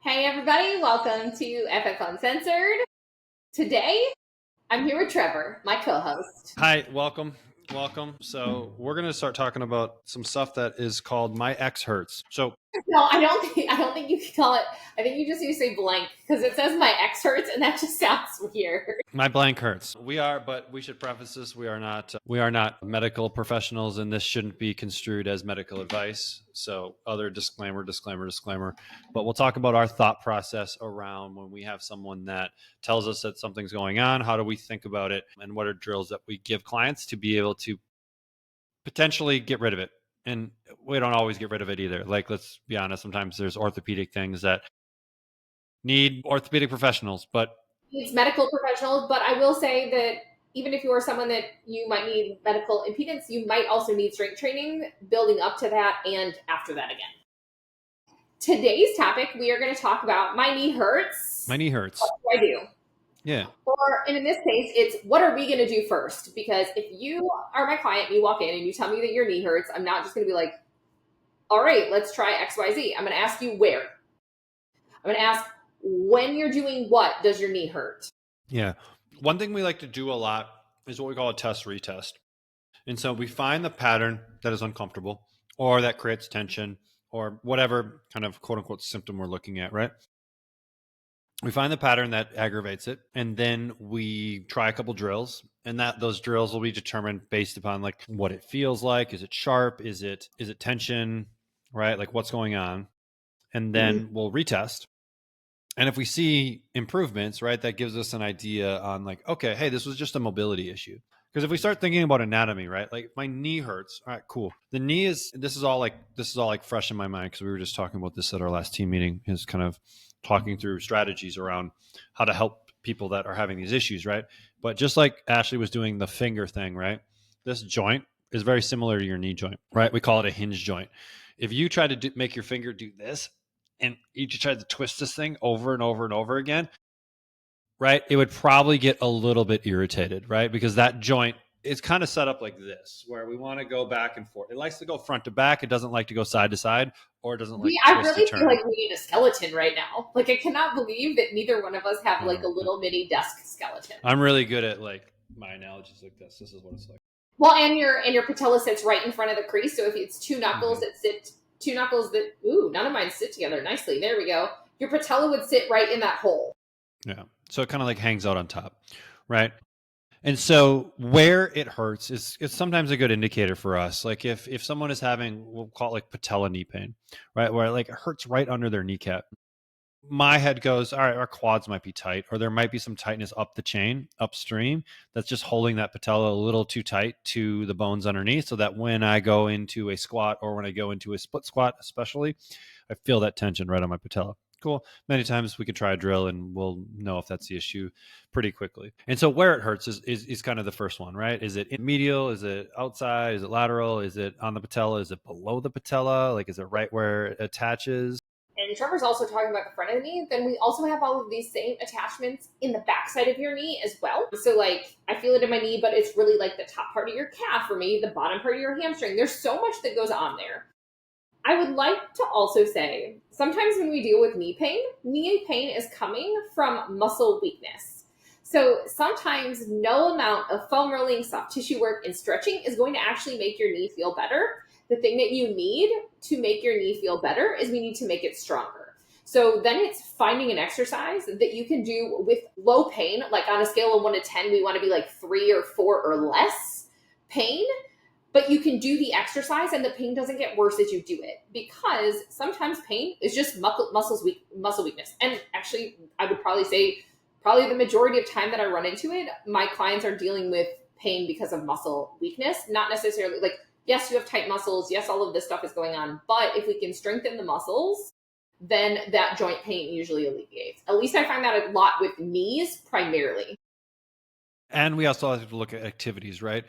Hey everybody, welcome to FF Uncensored. Today, I'm here with Trevor, my co-host. Hi, welcome. So we're going to start talking about some stuff that is called My Ex Hurts. So No, I don't think you can call it. I think you just need to say blank because it says my ex hurts, and that just sounds weird. my blank hurts. But we should preface this. We are not medical professionals, and this shouldn't be construed as medical advice. So other disclaimer. But we'll talk about our thought process around when we have someone that tells us that something's going on. How do we think about it? And what are drills that we give clients to be able to potentially get rid of it? And we don't always get rid of it either. Like, let's be honest, sometimes there's orthopedic things that need orthopedic professionals, but It's medical professionals, but I will say that even if you are someone that you might need medical impedance, you might also need strength training building up to that and after that again. Today's topic, we are going to talk about my knee hurts. my knee hurts. What do I do? Yeah. And in this case, it's what are we going to do first? Because if you are my client, you walk in and you tell me that your knee hurts, I'm not just going to be like, all right, let's try XYZ. I'm going to ask you where. I'm going to ask when you're doing what does your knee hurt? Yeah. One thing we like to do a lot is what we call a test retest. And so we find the pattern that is uncomfortable or that creates tension or whatever kind of quote unquote symptom we're looking at, right? We find the pattern that aggravates it, and then we try a couple drills, and those drills will be determined based upon like what it feels like. Is it sharp? Is it tension? Right? Like what's going on? And then we'll retest. And if we see improvements, right, that gives us an idea on like, okay, hey, this was just a mobility issue. Because if we start thinking about anatomy, right, like my knee hurts. All right, cool. The knee is this is all like fresh in my mind because we were just talking about this at our last team meeting. Is kind of talking through strategies around how to help people that are having these issues, right? But just like Ashley was doing the finger thing, right? This joint is very similar to your knee joint, right? We call it a hinge joint. If you try to make your finger do this, and you try to twist this thing over and over and over again, right, it would probably get a little bit irritated, right? Because that joint is kind of set up like this, where we want to go back and forth. It likes to go front to back. It doesn't like to go side to side, or it doesn't like I twist to really feel turn. like we need a skeleton right now. Like I cannot believe that neither one of us have like a little mini desk skeleton. I'm really good at like my analogies like this. This is what it's like. Well, and your patella sits right in front of the crease. So if it's two knuckles that sit, two knuckles that, none of mine sit together nicely. There we go. Your patella would sit right in that hole. Yeah. So it kind of like hangs out on top, right? And so where it hurts is sometimes a good indicator for us. Like if someone is having, we'll call it like patella knee pain, right? Where like it hurts right under their kneecap. My head goes, all right, our quads might be tight, or there might be some tightness up the chain, upstream, that's just holding that patella a little too tight to the bones underneath, so that when I go into a squat or when I go into a split squat, especially, I feel that tension right on my patella. Cool. Many times we can try a drill and we'll know if that's the issue pretty quickly. And so where it hurts is kind of the first one, right? Is it medial? Is it outside? Is it lateral? Is it on the patella? Is it below the patella? Like, is it right where it attaches? And Trevor's also talking about the front of the knee. Then we also have all of these same attachments in the backside of your knee as well. So like I feel it in my knee, but it's really like the top part of your calf or maybe the bottom part of your hamstring. There's so much that goes on there. I would like to also say sometimes when we deal with knee pain is coming from muscle weakness. So sometimes no amount of foam rolling, soft tissue work, and stretching is going to actually make your knee feel better. The thing that you need to make your knee feel better is we need to make it stronger. So then it's finding an exercise that you can do with low pain, like on a scale of 1 to 10, we want to be like 3 or 4 or less pain. But you can do the exercise and the pain doesn't get worse as you do it, because sometimes pain is just muscle weakness. And actually, I would probably say the majority of time that I run into it, my clients are dealing with pain because of muscle weakness, not necessarily like, yes, you have tight muscles. Yes, all of this stuff is going on. But if we can strengthen the muscles, then that joint pain usually alleviates. At least I find that a lot with knees primarily. And we also have to look at activities, right?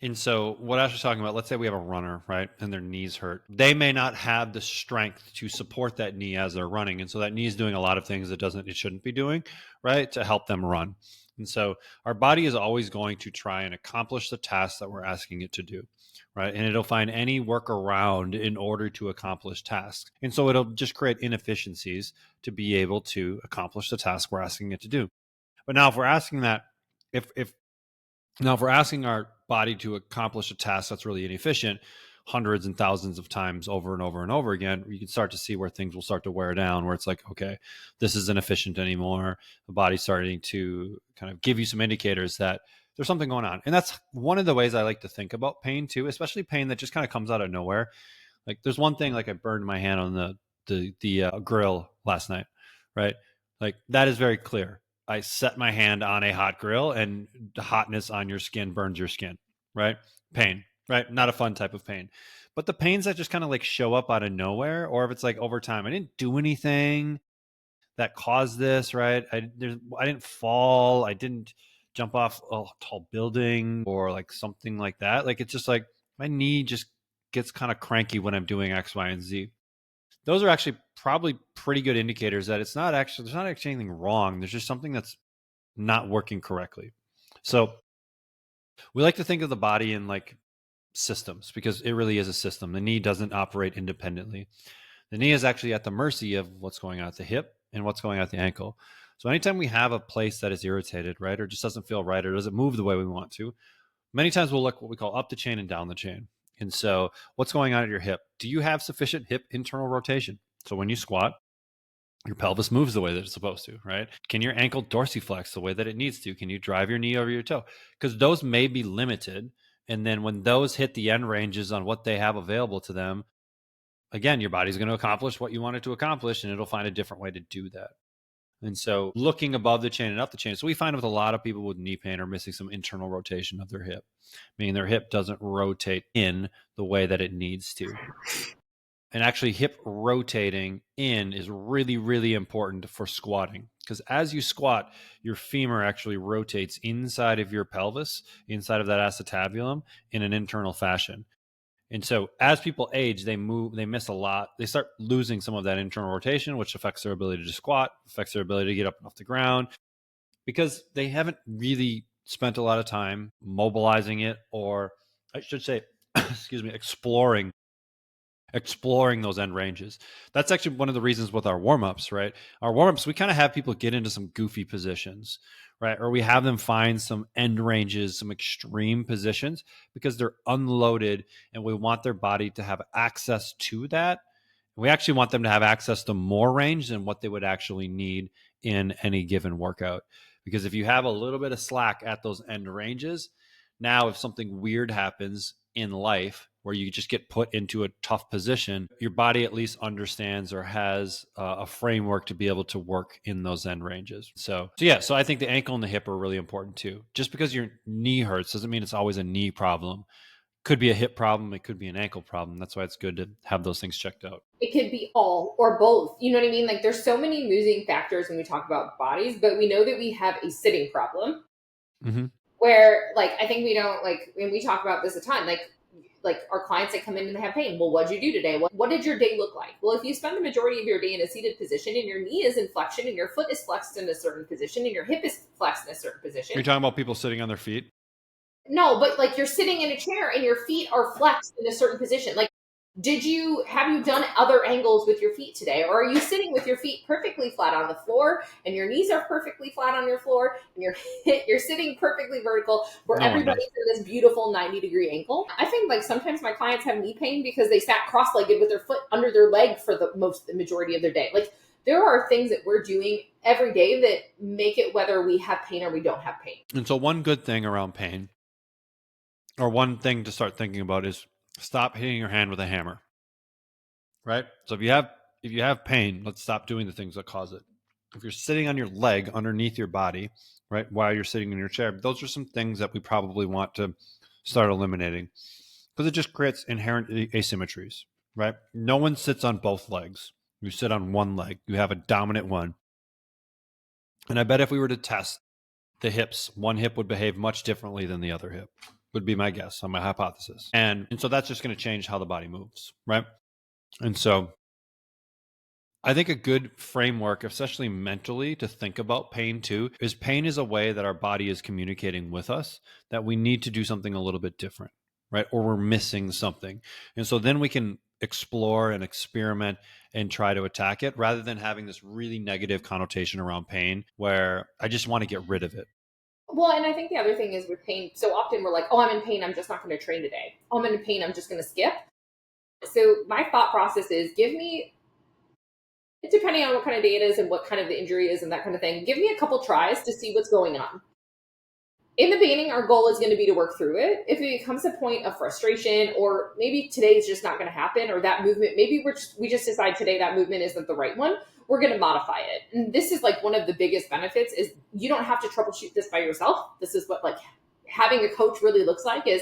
And so what I was talking about, let's say we have a runner, right? And their knees hurt. They may not have the strength to support that knee as they're running. And so that knee is doing a lot of things it shouldn't be doing, right? To help them run. And so our body is always going to try and accomplish the task that we're asking it to do, right? And it'll find any workaround in order to accomplish tasks. And so it'll just create inefficiencies to be able to accomplish the task we're asking it to do. But now if we're asking that, if now if we're asking our body to accomplish a task that's really inefficient hundreds and thousands of times over and over and over again, you can start to see where things will start to wear down, where it's like, okay, this isn't efficient anymore. The body's starting to kind of give you some indicators that there's something going on. And that's one of the ways I like to think about pain too, especially pain that just kind of comes out of nowhere. Like there's one thing, like I burned my hand on the grill last night, right? Like that is very clear. I set my hand on a hot grill, and the hotness on your skin burns your skin, right? Pain, right? Not a fun type of pain. But the pains that just kind of like show up out of nowhere, or if it's like over time, I didn't do anything that caused this, right? I didn't fall, I didn't jump off a tall building or like something like that. Like it's just like my knee just gets kind of cranky when I'm doing X, Y, and Z. Those are actually probably pretty good indicators that there's not actually anything wrong. There's just something that's not working correctly. So we like to think of the body in like systems because it really is a system. The knee doesn't operate independently. The knee is actually at the mercy of what's going on at the hip and what's going on at the ankle. So anytime we have a place that is irritated, right, or just doesn't feel right, or doesn't move the way we want to, many times we'll look what we call up the chain and down the chain. And so what's going on at your hip? Do you have sufficient hip internal rotation? So when you squat, your pelvis moves the way that it's supposed to, right? Can your ankle dorsiflex the way that it needs to? Can you drive your knee over your toe? Because those may be limited. And then when those hit the end ranges on what they have available to them, again, your body's going to accomplish what you want it to accomplish, and it'll find a different way to do that. And so looking above the chain and up the chain. So we find with a lot of people with knee pain are missing some internal rotation of their hip, meaning their hip doesn't rotate in the way that it needs to. And actually hip rotating in is really, really important for squatting, because as you squat, your femur actually rotates inside of your pelvis, inside of that acetabulum in an internal fashion. And so as people age, they miss a lot. They start losing some of that internal rotation, which affects their ability to squat, affects their ability to get up and off the ground, because they haven't really spent a lot of time mobilizing it, or I should say, excuse me, exploring those end ranges. That's actually one of the reasons with our warm-ups, right? Our warm-ups, we kind of have people get into some goofy positions, right? Or we have them find some end ranges, some extreme positions, because they're unloaded and we want their body to have access to that. We actually want them to have access to more range than what they would actually need in any given workout. Because if you have a little bit of slack at those end ranges, now if something weird happens in life where you just get put into a tough position, your body at least understands or has a framework to be able to work in those end ranges. So I think the ankle and the hip are really important too. Just because your knee hurts doesn't mean it's always a knee problem. Could be a hip problem, it could be an ankle problem. That's why it's good to have those things checked out. It could be all or both. You know what I mean? Like there's so many moving factors when we talk about bodies, but we know that we have a sitting problem. Mm-hmm. Where like I think we don't like when we talk about this a ton, like our clients that come in and they have pain. Well, what'd you do today? What did your day look like? Well, if you spend the majority of your day in a seated position and your knee is in flexion and your foot is flexed in a certain position and your hip is flexed in a certain position. You're talking about people sitting on their feet? No, but like you're sitting in a chair and your feet are flexed in a certain position. Like have you done other angles with your feet today? Or are you sitting with your feet perfectly flat on the floor and your knees are perfectly flat on your floor and you're sitting perfectly vertical where everybody's in this beautiful 90-degree angle? I think like sometimes my clients have knee pain because they sat cross-legged with their foot under their leg for the majority of their day. Like there are things that we're doing every day that make it whether we have pain or we don't have pain. And so one good thing around pain, or one thing to start thinking about, is stop hitting your hand with a hammer, right? So if you have pain, let's stop doing the things that cause it. If you're sitting on your leg underneath your body, right, while you're sitting in your chair, those are some things that we probably want to start eliminating, because it just creates inherent asymmetries, right? No one sits on both legs. You sit on one leg. You have a dominant one. And I bet if we were to test the hips, one hip would behave much differently than the other hip, would be my guess on my hypothesis. And so that's just going to change how the body moves, right? And so I think a good framework, especially mentally, to think about pain too, is pain is a way that our body is communicating with us that we need to do something a little bit different, right? Or we're missing something. And so then we can explore and experiment and try to attack it rather than having this really negative connotation around pain where I just want to get rid of it. Well, and I think the other thing is with pain, so often we're like, oh, I'm in pain, I'm just not going to train today. Oh, I'm in pain, I'm just going to skip. So my thought process is give me, depending on what kind of day it is and what kind of the injury is and that kind of thing, give me a couple tries to see what's going on. In the beginning, our goal is going to be to work through it. If it becomes a point of frustration, or maybe today is just not going to happen, or that movement, maybe we just decide today that movement isn't the right one, we're going to modify it. And this is like one of the biggest benefits is you don't have to troubleshoot this by yourself. This is what like having a coach really looks like is,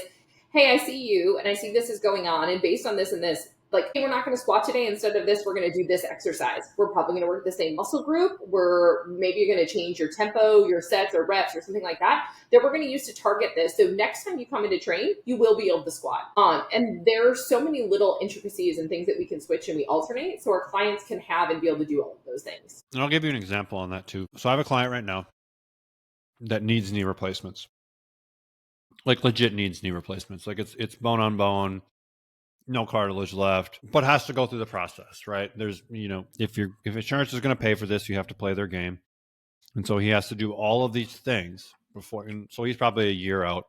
hey, I see you and I see this is going on. And based on this and this, like, hey, we're not going to squat today. Instead of this, we're going to do this exercise. We're probably going to work the same muscle group. We're maybe you're going to change your tempo, your sets or reps or something like that we're going to use to target this. So next time you come in to train, you will be able to squat. And there are so many little intricacies and things that we can switch and we alternate so our clients can have and be able to do all of those things. And I'll give you an example on that too. So I have a client right now that needs knee replacements. Like legit needs knee replacements. Like it's bone on bone, no cartilage left, but has to go through the process, right? There's, if insurance is going to pay for this, you have to play their game. And so he has to do all of these things before. And so he's probably a year out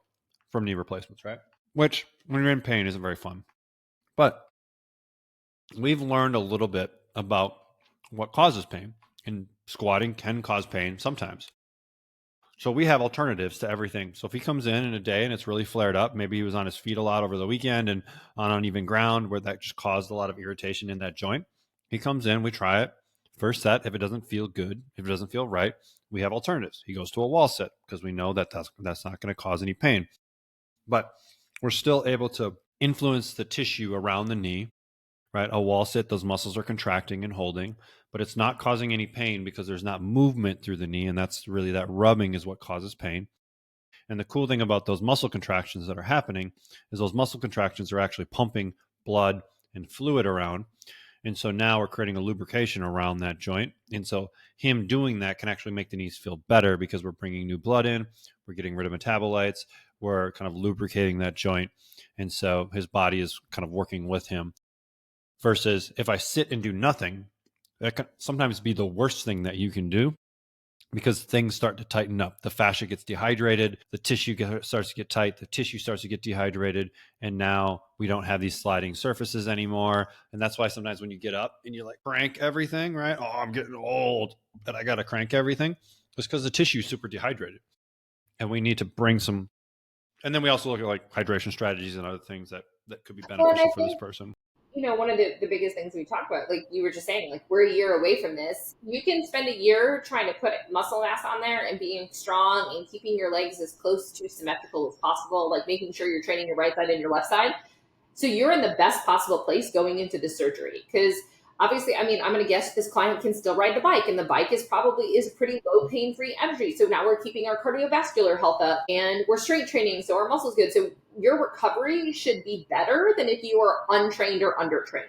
from knee replacements, right? Which, when you're in pain, isn't very fun. But we've learned a little bit about what causes pain. And squatting can cause pain sometimes. So we have alternatives to everything. So if he comes in a day and it's really flared up, maybe he was on his feet a lot over the weekend and on uneven ground where that just caused a lot of irritation in that joint. He comes in, we try it. First set, if it doesn't feel good, if it doesn't feel right, we have alternatives. He goes to a wall sit because we know that that's not going to cause any pain. But we're still able to influence the tissue around the knee, right? A wall sit, those muscles are contracting and holding, but it's not causing any pain because there's not movement through the knee. And that's really that rubbing is what causes pain. And the cool thing about those muscle contractions that are happening is those muscle contractions are actually pumping blood and fluid around. And so now we're creating a lubrication around that joint. And so him doing that can actually make the knees feel better because we're bringing new blood in, we're getting rid of metabolites, we're kind of lubricating that joint. And so his body is kind of working with him. Versus if I sit and do nothing, that can sometimes be the worst thing that you can do because things start to tighten up. The fascia gets dehydrated, the tissue starts to get tight, the tissue starts to get dehydrated, and now we don't have these sliding surfaces anymore. And that's why sometimes when you get up and you like crank everything, right? Oh, I'm getting old, but I got to crank everything. It's because the tissue is super dehydrated. And we need to bring some. And then we also look at like hydration strategies and other things that could be Well, and I beneficial for this think person. one of the biggest things we talk about, like you were just saying, like we're a year away from this. You can spend a year trying to put muscle mass on there and being strong and keeping your legs as close to symmetrical as possible, like making sure you're training your right side and your left side. So you're in the best possible place going into the surgery because obviously, I mean, I'm going to guess this client can still ride the bike, and the bike is pretty low pain free energy. So now we're keeping our cardiovascular health up, and we're strength training, so our muscles good. So your recovery should be better than if you were untrained or undertrained.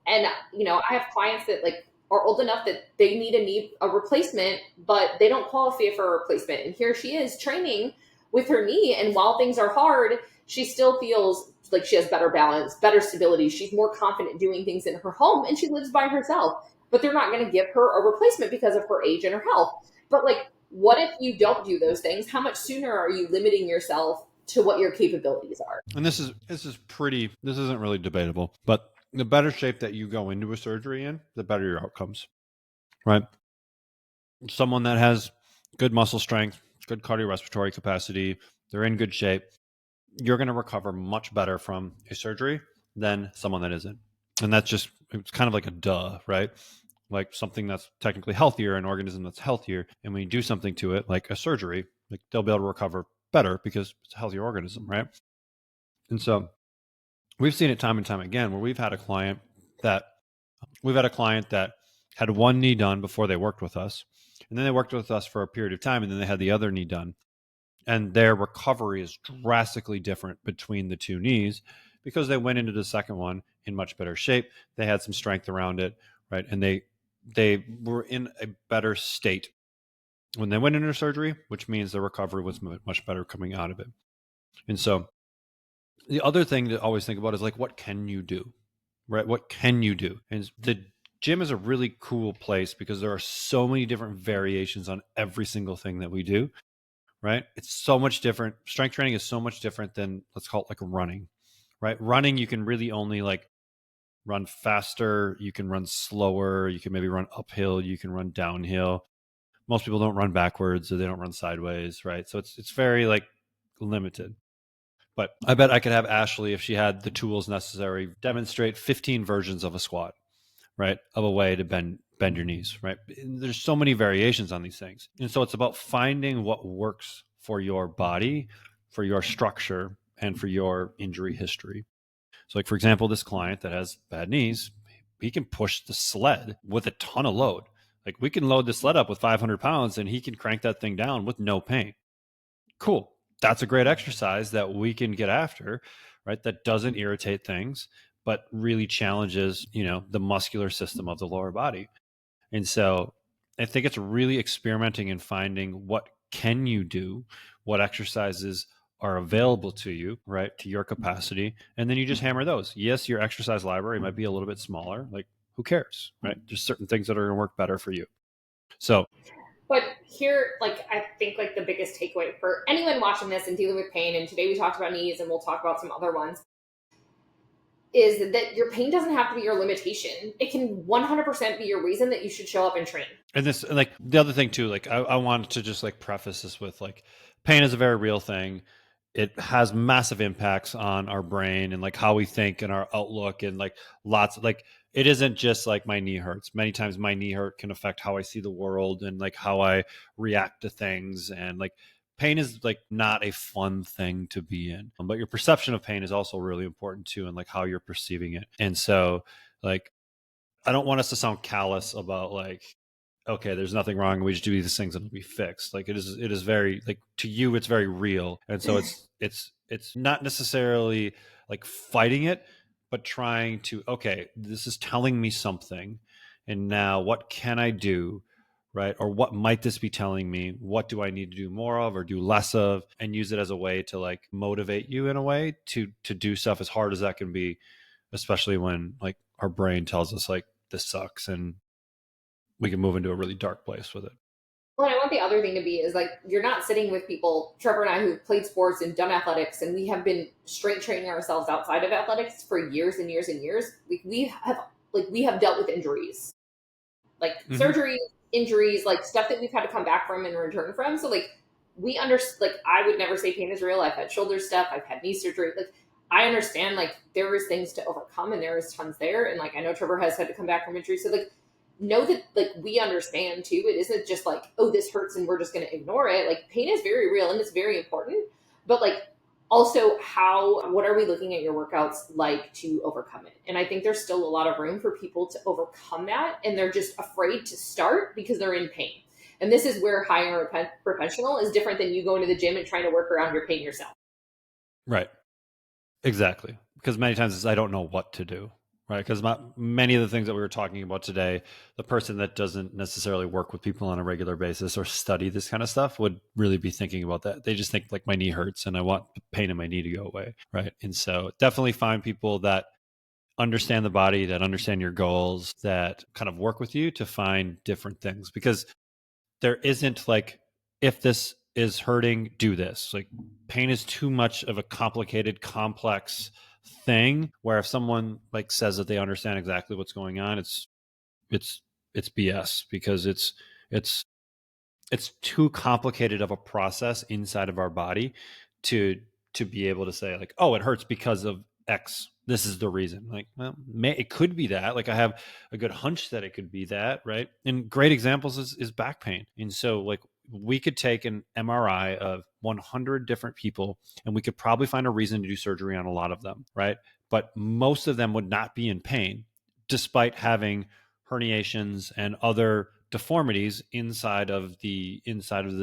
And I have clients that like are old enough that they need a replacement, but they don't qualify for a replacement. And here she is training with her knee, and while things are hard, she still feels like she has better balance, better stability. She's more confident doing things in her home, and she lives by herself. But they're not going to give her a replacement because of her age and her health. But like, what if you don't do those things? How much sooner are you limiting yourself to what your capabilities are? And this isn't really debatable, but the better shape that you go into a surgery in, the better your outcomes, right? Someone that has good muscle strength, good cardiorespiratory capacity, they're in good shape, you're going to recover much better from a surgery than someone that isn't. And it's kind of like a duh, right? Like something that's technically healthier, an organism that's healthier. And when you do something to it, like a surgery, like they'll be able to recover better because it's a healthier organism, right? And so we've seen it time and time again where we've had a client that had one knee done before they worked with us. And then they worked with us for a period of time, and then they had the other knee done. And their recovery is drastically different between the two knees because they went into the second one in much better shape. They had some strength around it, right? And they were in a better state when they went into surgery, which means their recovery was much better coming out of it. And so the other thing to always think about is like, what can you do, right? What can you do? And the gym is a really cool place because there are so many different variations on every single thing that we do, right? It's so much different. Strength training is so much different than, let's call it like running, right? Running, you can really only like run faster, you can run slower, you can maybe run uphill, you can run downhill. Most people don't run backwards or they don't run sideways, right? So it's very like limited. But I bet I could have Ashley, if she had the tools necessary, demonstrate 15 versions of a squat, right? Of a way to bend your knees, right? And there's so many variations on these things. And so it's about finding what works for your body, for your structure, and for your injury history. So like for example, this client that has bad knees, he can push the sled with a ton of load. Like we can load the sled up with 500 pounds and he can crank that thing down with no pain. Cool. That's a great exercise that we can get after, right? That doesn't irritate things, but really challenges, the muscular system of the lower body. And so I think it's really experimenting and finding what can you do, what exercises are available to you, right, to your capacity, and then you just hammer those. Yes, your exercise library might be a little bit smaller. Like, who cares, right? There's certain things that are going to work better for you. So, But here, like, I think, like, the biggest takeaway for anyone watching this and dealing with pain, and today we talked about knees and we'll talk about some other ones, is that your pain doesn't have to be your limitation. It can 100% be your reason that you should show up and train. and this, like, the other thing too, like, I wanted to just like preface this with like, pain is a very real thing. It has massive impacts on our brain and like how we think and our outlook and like lots of like, it isn't just like my knee hurts. Many times my knee hurt can affect how I see the world and like how I react to things. And like pain is like not a fun thing to be in. But your perception of pain is also really important too, and like how you're perceiving it. And so like I don't want us to sound callous about like, okay, there's nothing wrong. We just do these things and it'll be fixed. Like it is very like to you, it's very real. And so it's not necessarily like fighting it, but trying to, okay, this is telling me something. And now what can I do? Right. Or what might this be telling me? What do I need to do more of or do less of? And use it as a way to like motivate you in a way to do stuff as hard as that can be, especially when like our brain tells us like this sucks and we can move into a really dark place with it. Well, and I want the other thing to be is like you're not sitting with people, Trevor and I, who've played sports and done athletics, and we have been strength training ourselves outside of athletics for years and years and years. We have dealt with injuries, like Mm-hmm. surgery, injuries, like stuff that we've had to come back from and return from. So like we understand. Like I would never say pain is real. I've had shoulder stuff. I've had knee surgery. Like I understand. Like there is things to overcome, and there is tons there. And like I know Trevor has had to come back from injury. So like know that like we understand too. It isn't just like, oh, this hurts and we're just going to ignore it. Like pain is very real and it's very important. But like also what are we looking at your workouts like to overcome it? And I think there's still a lot of room for people to overcome that, and they're just afraid to start because they're in pain. And this is where hiring a professional is different than you going to the gym and trying to work around your pain yourself. Right. Exactly. Because many times I don't know what to do. Right. Because many of the things that we were talking about today, the person that doesn't necessarily work with people on a regular basis or study this kind of stuff would really be thinking about that. They just think like my knee hurts and I want the pain in my knee to go away. Right. And so definitely find people that understand the body, that understand your goals, that kind of work with you to find different things. Because there isn't like, if this is hurting, do this. Like pain is too much of a complicated, complex thing where if someone like says that they understand exactly what's going on, it's it's BS because it's it's too complicated of a process inside of our body to to be able to say like, oh, it hurts because of X, this is the reason. Like, well, it could be that. Like I have a good hunch that it could be that, right? And great examples is back pain. And so like we could take an MRI of 100 different people and we could probably find a reason to do surgery on a lot of them, right? But most of them would not be in pain despite having herniations and other deformities inside of the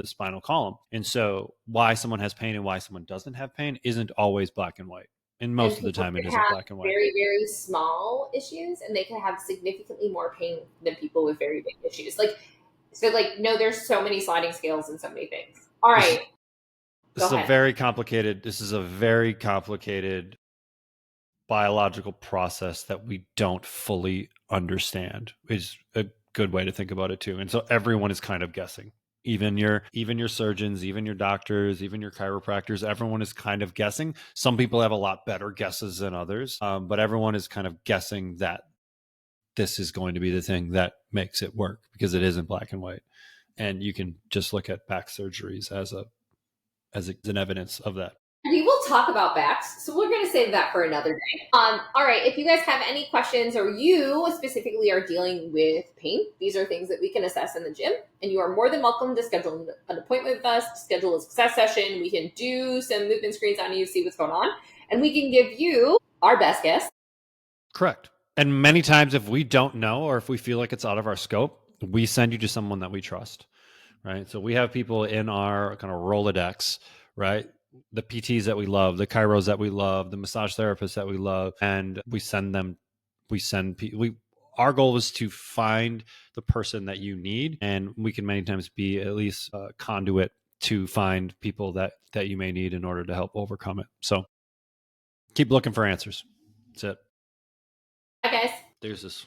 spinal column. And so why someone has pain and why someone doesn't have pain isn't always black and white. And And most of the people time it can isn't have black and white. very, very small issues and they can have significantly more pain than people with very big issues. Like, so, like, no, there's so many sliding scales and so many things. All This right, this go is a ahead. very complicated this is a very complicated biological process that we don't fully understand is a good way to think about it too. And so everyone is kind of guessing. Even your surgeons, even your doctors, even your chiropractors, everyone is kind of guessing. Some people have a lot better guesses than others, but everyone is kind of guessing that this is going to be the thing that makes it work because it isn't black and white. And you can just look at back surgeries as an evidence of that. We will talk about backs, so we're going to save that for another day. All right, if you guys have any questions or you specifically are dealing with pain, these are things that we can assess in the gym, and you are more than welcome to schedule an appointment with us, to schedule a success session. We can do some movement screens on you, see what's going on, and we can give you our best guess. Correct. And many times, if we don't know or if we feel like it's out of our scope, we send you to someone that we trust, right? So we have people in our kind of Rolodex, right? The PTs that we love, the chiros that we love, the massage therapists that we love, and we send them. We our goal is to find the person that you need, and we can many times be at least a conduit to find people that you may need in order to help overcome it. So keep looking for answers. That's it. Bye, guys. There's this